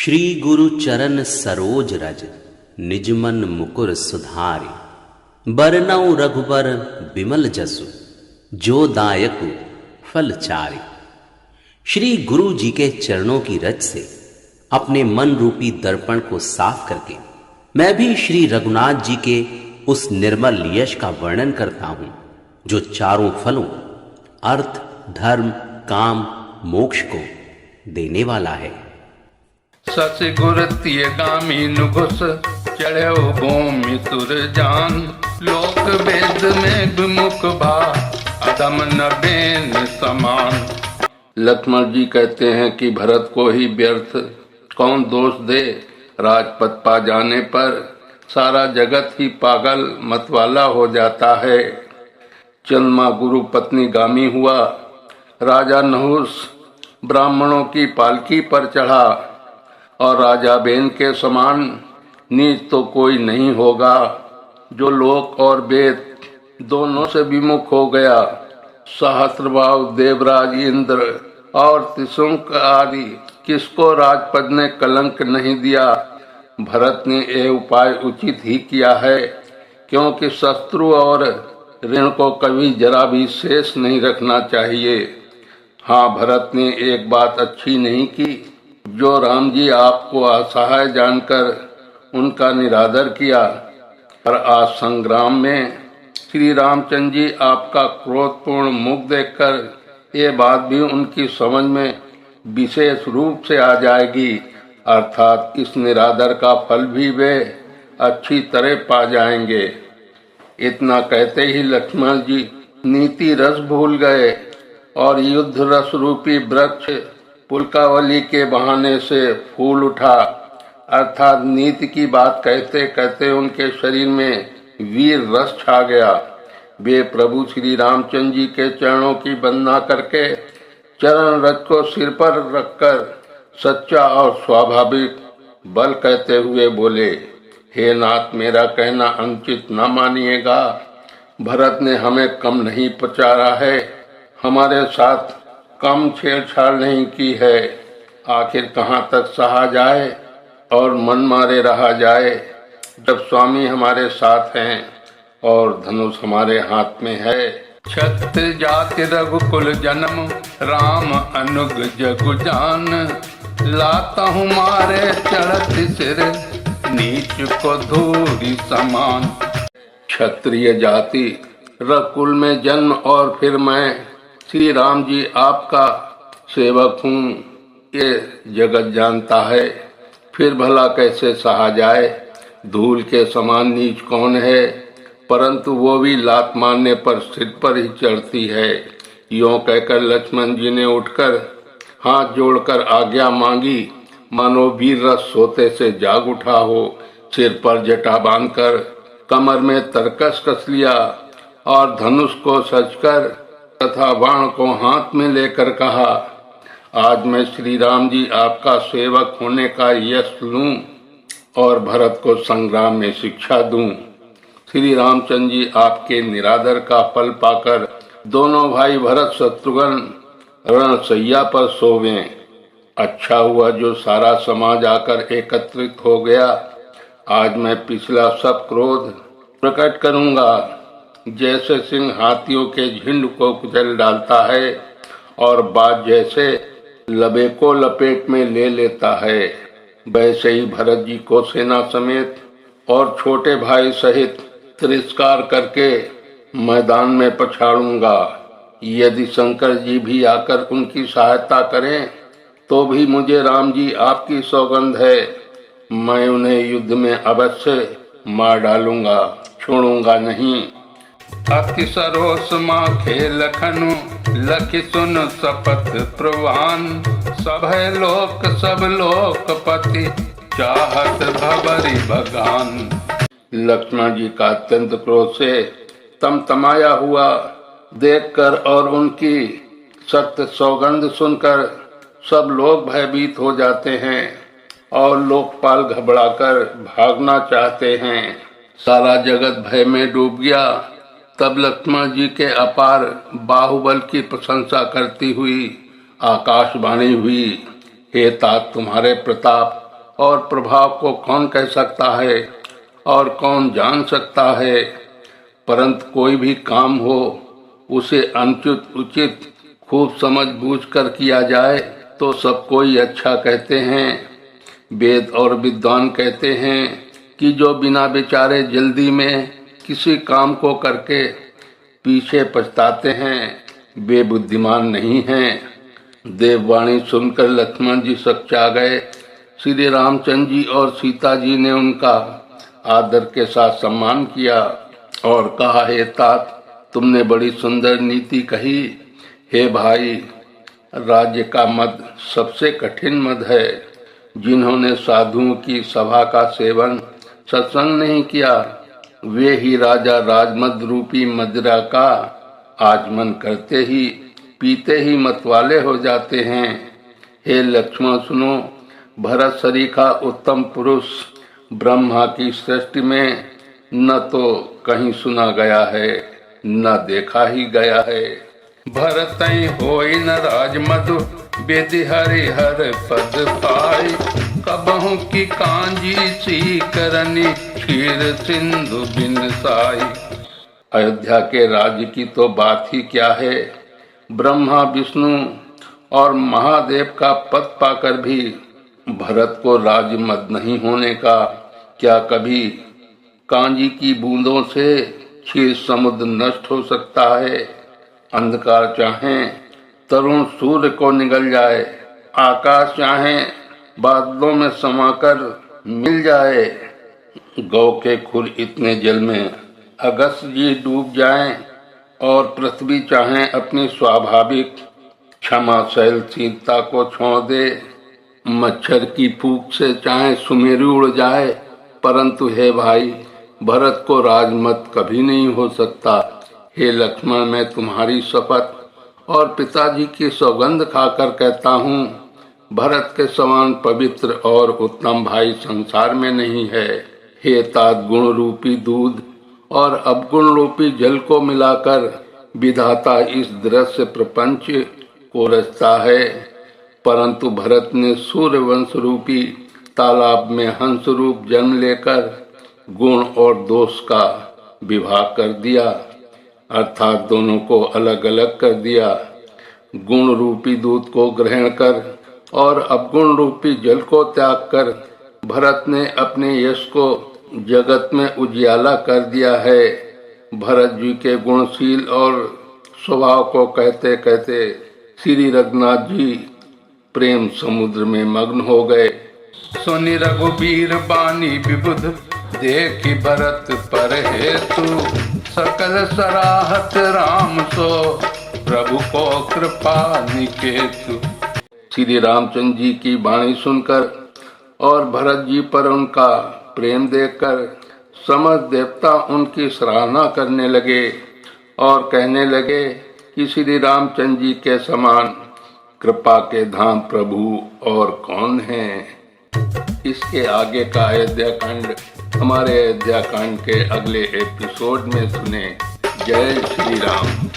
श्री गुरु चरण सरोज रज निजमन मुकुर सुधारि। बरनउँ रघुबर बिमल जसु जो दायकु फल चारि। श्री गुरु जी के चरणों की रज से अपने मन रूपी दर्पण को साफ करके मैं भी श्री रघुनाथ जी के उस निर्मल यश का वर्णन करता हूं जो चारों फलों अर्थ, धर्म, काम, मोक्ष को देने वाला है। सच गुर तिय गामी नुघुस चढ़ो भूमि तुर जान। लोक वेद में विमुख भा अदम न बेन समान। लक्ष्मण जी कहते हैं कि भरत को ही व्यर्थ कौन दोष दे। राजपद पा जाने पर सारा जगत ही पागल मतवाला हो जाता है। चंद्रमा गुरु पत्नी गामी हुआ। राजा नहुस ब्राह्मणों की पालकी पर चढ़ा और राजा बेन के समान नीच तो कोई नहीं होगा। जो लोक और वेद दोनों से विमुख हो गया। सहस्त्रभाव देवराज इंद्र और त्रिशंक आदि किसको राजपद ने कलंक नहीं दिया। भरत ने यह उपाय उचित ही किया है, क्योंकि शत्रु और ऋण को कभी जरा भी शेष नहीं रखना चाहिए। हाँ, भरत ने एक बात अच्छी नहीं की, जो राम जी आपको असहाय जानकर उनका निरादर किया। पर आज संग्राम में श्री रामचंद्र जी आपका क्रोधपूर्ण मुख देखकर ये बात भी उनकी समझ में विशेष रूप से आ जाएगी। अर्थात इस निरादर का फल भी वे अच्छी तरह पा जाएंगे। इतना कहते ही लक्ष्मण जी नीति रस भूल गए और युद्ध रस रूपी वृक्ष पुलकावली के बहाने से फूल उठा। अर्थात नीति की बात कहते कहते उनके शरीर में वीर रस छा गया। वे प्रभु श्री रामचंद्र जी के चरणों की वंदना करके चरण रज को सिर पर रखकर सच्चा और स्वाभाविक बल कहते हुए बोले, हे नाथ, मेरा कहना अनुचित न मानिएगा। भरत ने हमें कम नहीं पचारा है, हमारे साथ कम छेड़छाड़ नहीं की है। आखिर कहाँ तक सहा जाए और मन मारे रहा जाए, जब स्वामी हमारे साथ हैं और धनुष हमारे हाथ में है। क्षत्रिय जाति रघुकुल जन्म राम अनुग जगु जान। लाता हूँ मारे चढ़त सिर नीच को धूरी समान। क्षत्रिय जाति रघुकुल में जन्म और फिर मैं श्री राम जी आपका सेवक हूँ, ये जगत जानता है। फिर भला कैसे सहा जाए। धूल के समान नीच कौन है, परंतु वो भी लात मारने पर सिर पर ही चढ़ती है। यों कहकर लक्ष्मण जी ने उठकर हाथ जोड़कर आज्ञा मांगी, मानो वीर रस सोते से जाग उठा हो। सिर पर जटा बांधकर कमर में तरकस कस लिया और धनुष को सजकर तथा बाण को हाथ में लेकर कहा, आज मैं श्री राम जी आपका सेवक होने का यश लूं और भरत को संग्राम में शिक्षा दूं। श्री रामचंद्र जी आपके निरादर का फल पाकर दोनों भाई भरत शत्रुघ्न रणसैया पर सोवें। अच्छा हुआ जो सारा समाज आकर एकत्रित हो गया। आज मैं पिछला सब क्रोध प्रकट करूंगा। जैसे सिंह हाथियों के झुंड को कुचल डालता है और बाज जैसे लबे को लपेट में ले लेता है, वैसे ही भरत जी को सेना समेत और छोटे भाई सहित तिरस्कार करके मैदान में पछाड़ूंगा। यदि शंकर जी भी आकर उनकी सहायता करें तो भी मुझे राम जी आपकी सौगंध है, मैं उन्हें युद्ध में अवश्य मार डालूंगा, छोड़ूंगा नहीं। अति सरोस माखे लखनु लखि सुन शपथ प्रवान। सब लोक पति चाहत भबरी भगान। लक्ष्मण जी का अत्यंत क्रोध से तमतमाया हुआ देखकर और उनकी सत्य सौगंध सुनकर सब लोग भयभीत हो जाते हैं और लोकपाल घबराकर भागना चाहते हैं। सारा जगत भय में डूब गया। तब लक्ष्मण जी के अपार बाहुबल की प्रशंसा करती हुई आकाशवाणी हुई, हे तात, तुम्हारे प्रताप और प्रभाव को कौन कह सकता है और कौन जान सकता है, परंतु कोई भी काम हो उसे अनुचित उचित खूब समझ बूझ कर किया जाए तो सब कोई अच्छा कहते हैं। वेद और विद्वान कहते हैं कि जो बिना विचारे जल्दी में किसी काम को करके पीछे पछताते हैं वे बुद्धिमान नहीं हैं। देववाणी सुनकर लक्ष्मण जी सकचा गए। श्री रामचंद्र जी और सीता जी ने उनका आदर के साथ सम्मान किया और कहा, हे तात, तुमने बड़ी सुंदर नीति कही। हे भाई, राज्य का मद सबसे कठिन मद है। जिन्होंने साधुओं की सभा का सेवन सत्संग नहीं किया वे ही राजा राजमद रूपी मदिरा का आचमन करते ही पीते ही मतवाले हो जाते हैं। हे लक्ष्मण सुनो, भरत सरीखा उत्तम पुरुष ब्रह्मा की सृष्टि में न तो कहीं सुना गया है न देखा ही गया है। भरत होई न राजमधु बेदि हरिहर पद पाई, कबहू की कांजी सी करनी क्षीर सिंधु बिन साई। अयोध्या के राज्य की तो बात ही क्या है, ब्रह्मा विष्णु और महादेव का पद पाकर भी भरत को राज्य मद नहीं होने का क्या कभी कांजी की बूंदों से क्षीर समुद्र नष्ट हो सकता है। अंधकार चाहे तरुण सूर्य को निगल जाए, आकाश चाहे बादलों में समाकर मिल जाए, गौ के खुर इतने जल में अगस्त जी डूब जाएं और पृथ्वी चाहे अपनी स्वाभाविक क्षमाशीलता को छोड़ दे, मच्छर की फूंक से चाहे सुमेरु उड़ जाए, परंतु हे भाई, भरत को राजमत कभी नहीं हो सकता। हे लक्ष्मण, मैं तुम्हारी शपथ और पिताजी की सौगंध खाकर कहता हूँ, भरत के समान पवित्र और उत्तम भाई संसार में नहीं है। हे तात, गुण रूपी दूध और अवगुण रूपी जल को मिलाकर विधाता इस दृश्य प्रपंच को रचता है, परंतु भरत ने सूर्यवंश रूपी तालाब में हंस रूप जन्म लेकर गुण और दोष का विभाग कर दिया, अर्थात दोनों को अलग अलग कर दिया। गुण रूपी दूध को ग्रहण कर और अवगुण रूपी जल को त्याग कर भरत ने अपने यश को जगत में उजियाला कर दिया है। भरत जी के गुणशील और स्वभाव को कहते कहते श्री रघुनाथ जी प्रेम समुद्र में मग्न हो गए। सुनि रघुबीर बानी विबुध, देखि भरत पर हेतु, सकल सराहत राम सो, प्रभु को कृपा निकेतु। श्री रामचंद्र जी की वाणी सुनकर और भरत जी पर उनका प्रेम देखकर समस्त देवता उनकी सराहना करने लगे और कहने लगे कि श्री रामचंद्र जी के समान कृपा के धाम प्रभु और कौन है। इसके आगे का अयोध्या कांड हमारे अयोध्या कांड के अगले एपिसोड में सुने। जय श्री राम।